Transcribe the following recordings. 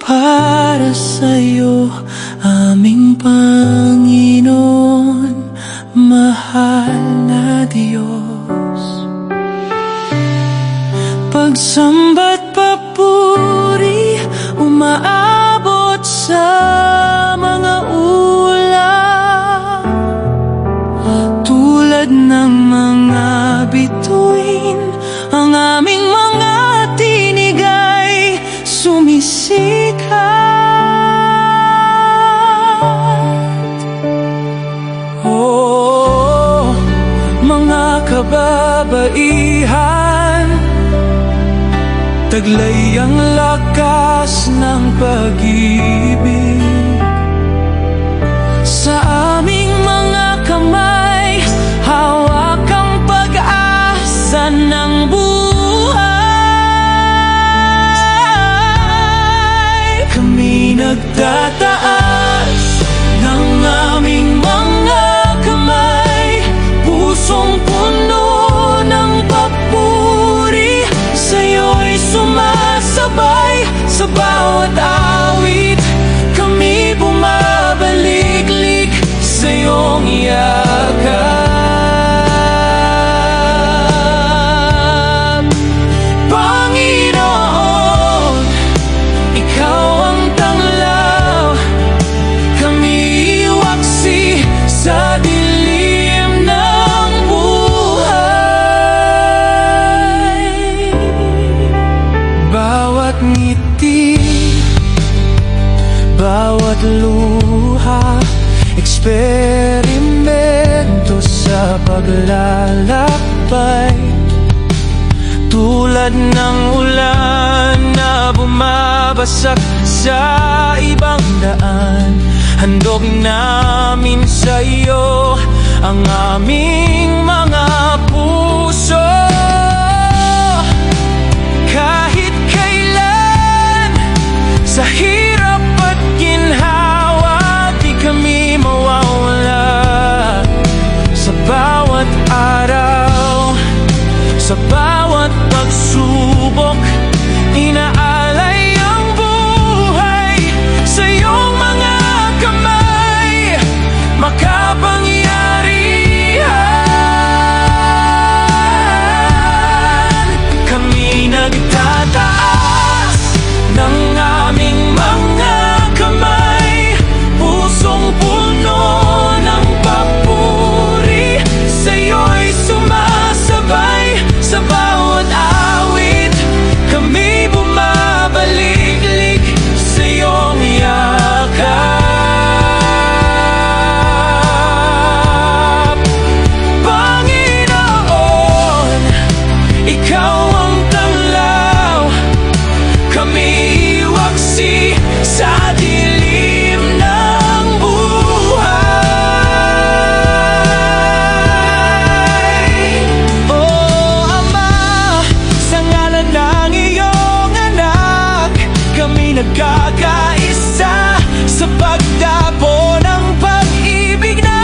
para sa'yo, aming Panginoon, mahal na Diyos. Pagsamba't papuri umaabot sa mga ulap, tulad ng mga bituin, ang aming mga tinig ay sumisikat. Oh, mga kababaihan, taglay ang lakas ng pag-ibig. Sa aming mga kamay, hawak ang pag-asa ng buhay. Kami nagtataas ng aming mga kamay, pusong puno ng papuri, sa'yo'y sumasabay. Sa bawat awit, kami bumabalik-lik sa iyong yakap. Panginoon, ikaw ang tanglaw, kami iwaksi sa dilim ng buhay. Bawat ngiti, bawat luha, eksperimento sa paglalakbay. Tulad ng ulan na bumabagsak sa ibang daan, handog namin sa iyo ang aming mga puso. Kahit kailan, sa hirap at ginhawa, di kami mawawala. Sa bawat araw, sa bawat pagsubok, inaalay ang buhay sa iyong mga kamay, makapangyarihan. Kami nagtataas ng aming mga kamay, pusong puno ng papuri, sa'yo'y sumasabay. Sa bawat awit, kami bumabalik-lik sa iyong yakap. Panginoon, ikaw ang tanglaw, kami iwaksi sa dilim ng buhay. Oh Ama, sa ngalan ng iyong anak, kami nagkakaisa sa pagdapo ng pag-ibig na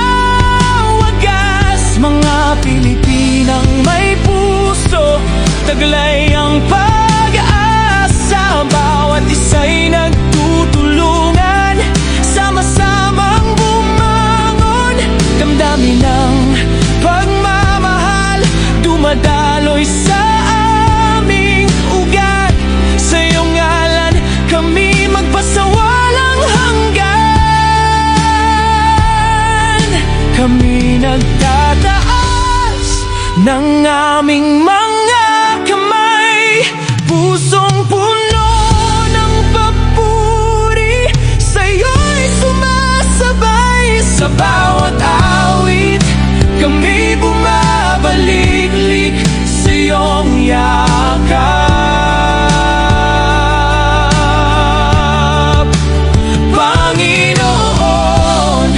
wagas. Mga Pilipinang may puso, taglay ang pag-asa, bawat isa'y nagtutulungan, sama-samang bumangon. Damdamin ng pagmamahal, dumadaloy sa aming ugat. Sa iyong ngalan, kami magpasawalang hanggan. Kami nagtataas ng aming mga kamay, pusong puno ng papuri, sa'yo'y sumasabay. Sa bawat awit, kami bumabalik-lik sa iyong yakap. Panginoon,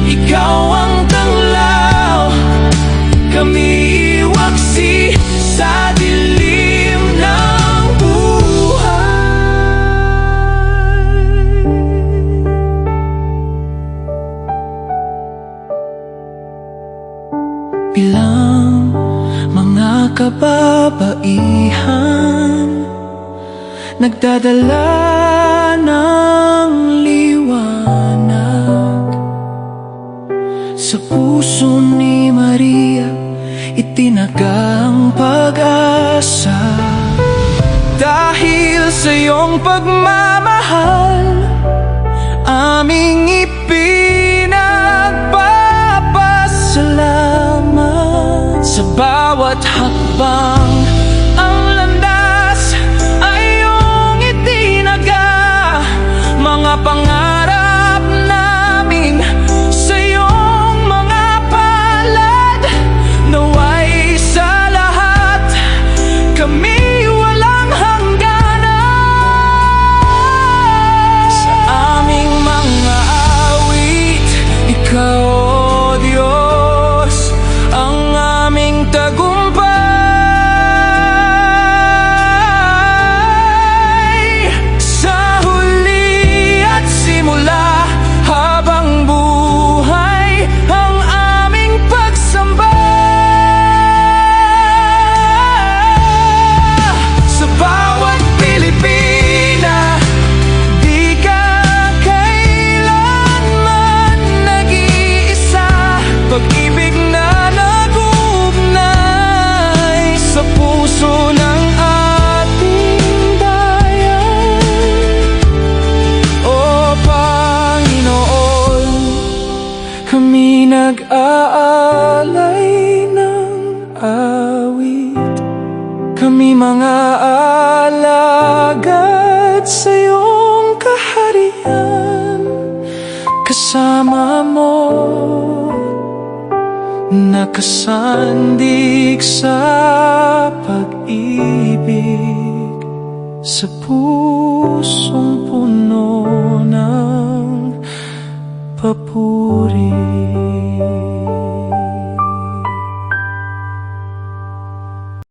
ikaw ang tanglaw, kami iwaksi sa dilim ng buhay. Bilang mga kababaihan, nagdadala ng pangarap namin sa iyong mga palad. Naway sa lahat kami walang hangganan. Sa aming mga awit, ikaw, O Diyos, ang aming tagumpay. Sa huli at simula, habang buhay ang aming pagsamba. Sa bawat Pilipina, di ka kailanman nag-iisa. Pag-ibig na nagugnay sa puso ng ating bayan. O Panginoon, kami nag-aalay ng awit. Kami mga alagad sa iyong kaharian. Kasama mo, nakasandig sa pag-ibig, sa pusong puno ng papuri.